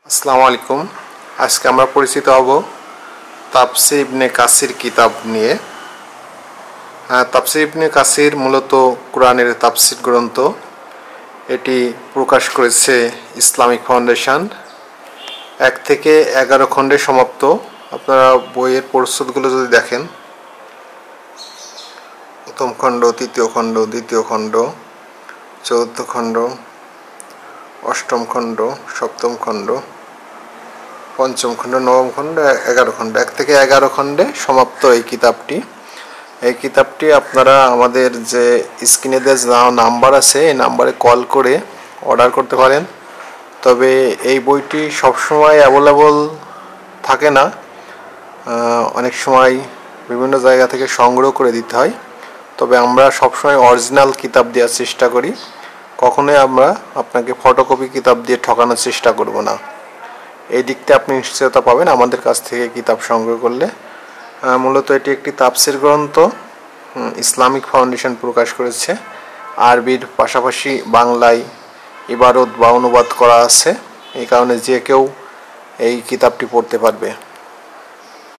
আসসালামু আলাইকুম। আজকে আমরা পরিচিত হব তাফসীর ইবনে কাসির কিতাব নিয়ে। তাফসীর ইবনে কাসির মূলত কোরআনের তাফসীর গ্রন্থ। এটি প্রকাশ করেছে ইসলামিক ফাউন্ডেশন। 1 থেকে 11 খণ্ডে সমাপ্ত। আপনারা বইয়ের প্রচ্ছদগুলো যদি দেখেন, প্রথম খণ্ড, তৃতীয় খণ্ড, দ্বিতীয় খণ্ড, চতুর্থ খণ্ড, অষ্টম খণ্ড, সপ্তম খণ্ড, পঞ্চম খণ্ড, নবম খণ্ড, 11 খণ্ড, 1 থেকে 11 খণ্ডে সমাপ্ত এই কিতাবটি। এই কিতাবটি আপনারা আমাদের যে স্ক্রিনে দেওয়া নাম্বার আছে, এই নাম্বারে কল করে অর্ডার করতে পারেন। তবে এই বইটি সবসময় অ্যাভেলেবল থাকে না, অনেক সময় বিভিন্ন জায়গা থেকে সংগ্রহ করে দিতে হয়। তবে আমরা সবসময় অরিজিনাল কিতাব দেওয়ার চেষ্টা করি, কখনোই আমরা আপনাকে ফটোকপি কিতাব দিয়ে ঠকানোর চেষ্টা করব না। এই দিকটা আপনি নিশ্চয়তা পাবেন আমাদের কাছ থেকে কিতাব সংগ্রহ করলে। মূলত এটি একটি তাফসীর গ্রন্থ, ইসলামিক ফাউন্ডেশন প্রকাশ করেছে। আরবির পাশাপাশি বাংলায় ইবারত বা অনুবাদ করা আছে, এই কারণে যে কেউ এই কিতাবটি পড়তে পারবে।